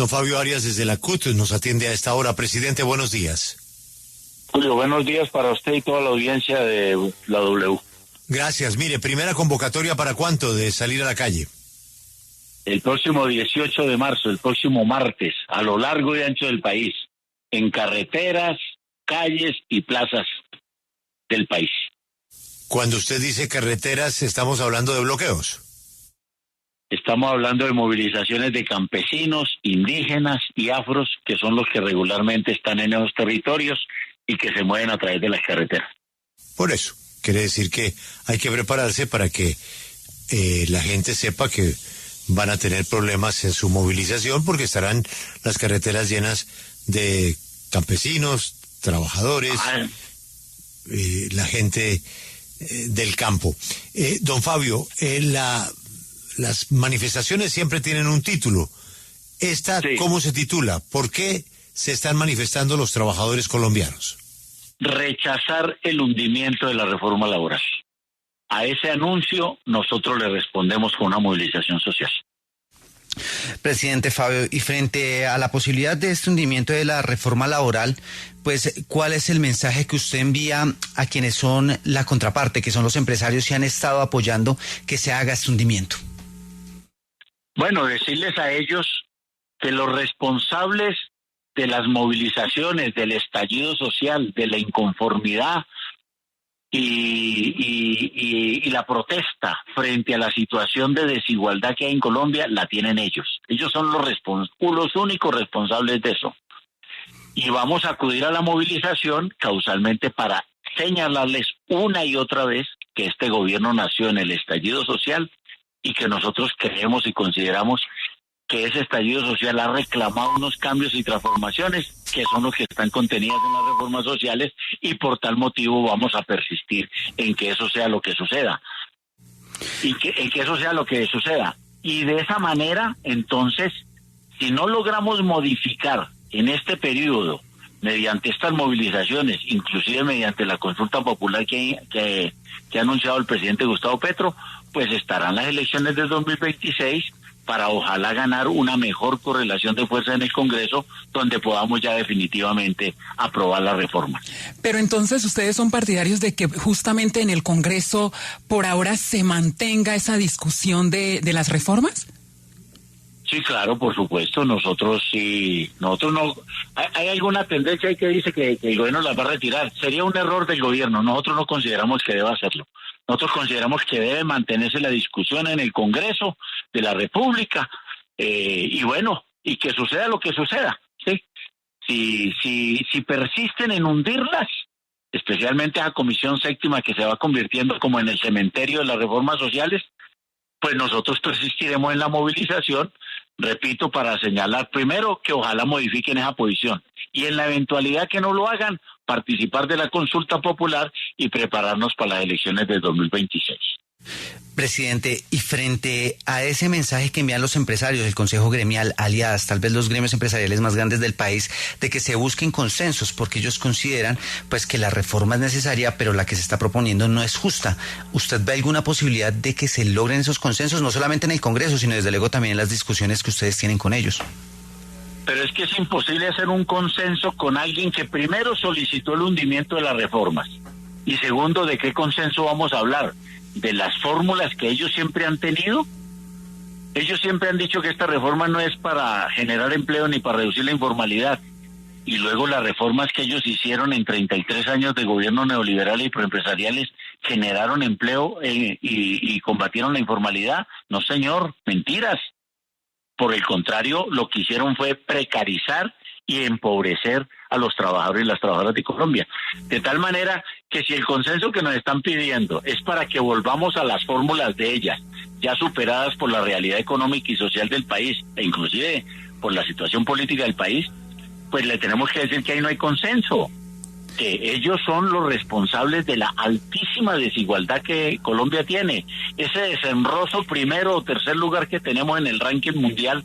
Don Fabio Arias desde la CUT nos atiende a esta hora. Presidente, buenos días. Julio, buenos días para usted y toda la audiencia de la W. Gracias. Mire, primera convocatoria para cuánto de salir a la calle. El próximo 18 de marzo, el próximo martes, a lo largo y ancho del país, en carreteras, calles y plazas del país. Cuando usted dice carreteras, ¿estamos hablando de bloqueos? Estamos hablando de movilizaciones de campesinos, indígenas y afros, que son los que regularmente están en esos territorios y que se mueven a través de las carreteras. Por eso, quiere decir que hay que prepararse para que la gente sepa que van a tener problemas en su movilización porque estarán las carreteras llenas de campesinos, trabajadores, la gente del campo. Don Fabio, las manifestaciones siempre tienen un título. ¿Esta sí. ¿Cómo se titula? ¿Por qué se están manifestando los trabajadores colombianos? Rechazar el hundimiento de la reforma laboral. A ese anuncio nosotros le respondemos con una movilización social. Presidente Fabio, y frente a la posibilidad de este hundimiento de la reforma laboral, pues, ¿cuál es el mensaje que usted envía a quienes son la contraparte, que son los empresarios y han estado apoyando que se haga este hundimiento? Bueno, decirles a ellos que los responsables de las movilizaciones, del estallido social, de la inconformidad y la protesta frente a la situación de desigualdad que hay en Colombia, la tienen ellos. Ellos son los únicos responsables de eso. Y vamos a acudir a la movilización causalmente para señalarles una y otra vez que este gobierno nació en el estallido social y que nosotros creemos y consideramos que ese estallido social ha reclamado unos cambios y transformaciones que son los que están contenidas en las reformas sociales y por tal motivo vamos a persistir en que eso sea lo que suceda. En que eso sea lo que suceda. Y de esa manera, entonces, si no logramos modificar en este periodo, mediante estas movilizaciones, inclusive mediante la consulta popular que ha anunciado el presidente Gustavo Petro, pues estarán las elecciones del 2026 para ojalá ganar una mejor correlación de fuerza en el Congreso, donde podamos ya definitivamente aprobar la reforma. Pero entonces ustedes son partidarios de que justamente en el Congreso por ahora se mantenga esa discusión de las reformas. Sí, claro, por supuesto, nosotros no, hay alguna tendencia ahí que dice que el gobierno las va a retirar. Sería un error del gobierno, nosotros no consideramos que deba hacerlo. Nosotros consideramos que debe mantenerse la discusión en el Congreso de la República y bueno, y que suceda lo que suceda, ¿sí? Si persisten en hundirlas, especialmente a la Comisión Séptima que se va convirtiendo como en el cementerio de las reformas sociales, pues nosotros persistiremos en la movilización, repito, para señalar primero que ojalá modifiquen esa posición y en la eventualidad que no lo hagan, participar de la consulta popular y prepararnos para las elecciones de 2026. Presidente, y frente a ese mensaje que envían los empresarios, el Consejo Gremial, aliadas, tal vez los gremios empresariales más grandes del país, de que se busquen consensos, porque ellos consideran pues que la reforma es necesaria, pero la que se está proponiendo no es justa. ¿Usted ve alguna posibilidad de que se logren esos consensos, no solamente en el Congreso, sino desde luego también en las discusiones que ustedes tienen con ellos? Pero es que es imposible hacer un consenso con alguien que primero solicitó el hundimiento de las reformas y segundo, ¿de qué consenso vamos a hablar? ¿De las fórmulas que ellos siempre han tenido? Ellos siempre han dicho que esta reforma no es para generar empleo ni para reducir la informalidad. Y luego las reformas que ellos hicieron en 33 años de gobierno neoliberal y proempresariales generaron empleo y combatieron la informalidad. No, señor, mentiras. Por el contrario, lo que hicieron fue precarizar y empobrecer a los trabajadores y las trabajadoras de Colombia. De tal manera que si el consenso que nos están pidiendo es para que volvamos a las fórmulas de ellas, ya superadas por la realidad económica y social del país, e inclusive por la situación política del país, pues le tenemos que decir que ahí no hay consenso, que ellos son los responsables de la altísima desigualdad que Colombia tiene. Ese deshonroso primero o tercer lugar que tenemos en el ranking mundial,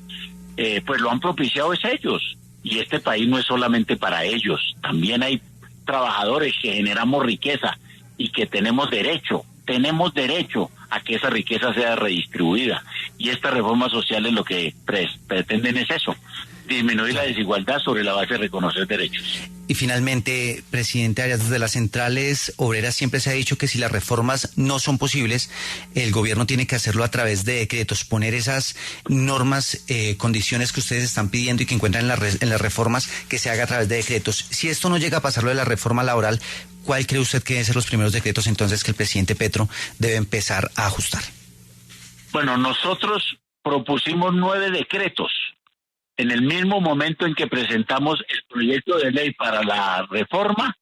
pues lo han propiciado es ellos. Y este país no es solamente para ellos, también hay trabajadores que generamos riqueza y que tenemos derecho a que esa riqueza sea redistribuida. Y estas reformas sociales lo que pretenden es eso, disminuir la desigualdad sobre la base de reconocer derechos. Y finalmente, presidente Arias, desde las centrales obreras siempre se ha dicho que si las reformas no son posibles, el gobierno tiene que hacerlo a través de decretos, poner esas normas, condiciones que ustedes están pidiendo y que encuentran en las reformas, que se haga a través de decretos. Si esto no llega a pasar lo de la reforma laboral, ¿cuál cree usted que deben ser los primeros decretos entonces que el presidente Petro debe empezar a ajustar? Bueno, nosotros propusimos 9 decretos. En el mismo momento en que presentamos el proyecto de ley para la reforma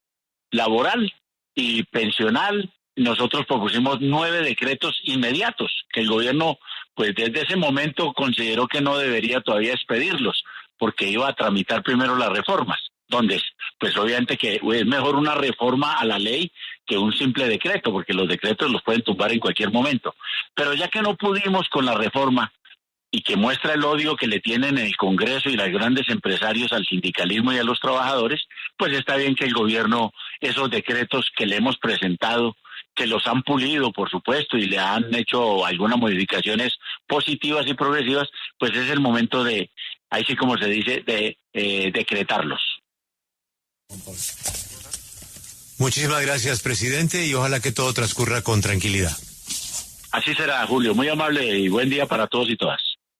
laboral y pensional, nosotros propusimos 9 decretos inmediatos, que el gobierno, pues desde ese momento consideró que no debería todavía expedirlos, porque iba a tramitar primero las reformas, donde, pues obviamente que es mejor una reforma a la ley que un simple decreto, porque los decretos los pueden tumbar en cualquier momento. Pero ya que no pudimos con la reforma, y que muestra el odio que le tienen en el Congreso y los grandes empresarios al sindicalismo y a los trabajadores, pues está bien que el gobierno, esos decretos que le hemos presentado, que los han pulido, por supuesto, y le han hecho algunas modificaciones positivas y progresivas, pues es el momento de, ahí sí como se dice, de decretarlos. Muchísimas gracias, presidente, y ojalá que todo transcurra con tranquilidad. Así será, Julio. Muy amable y buen día para todos y todas.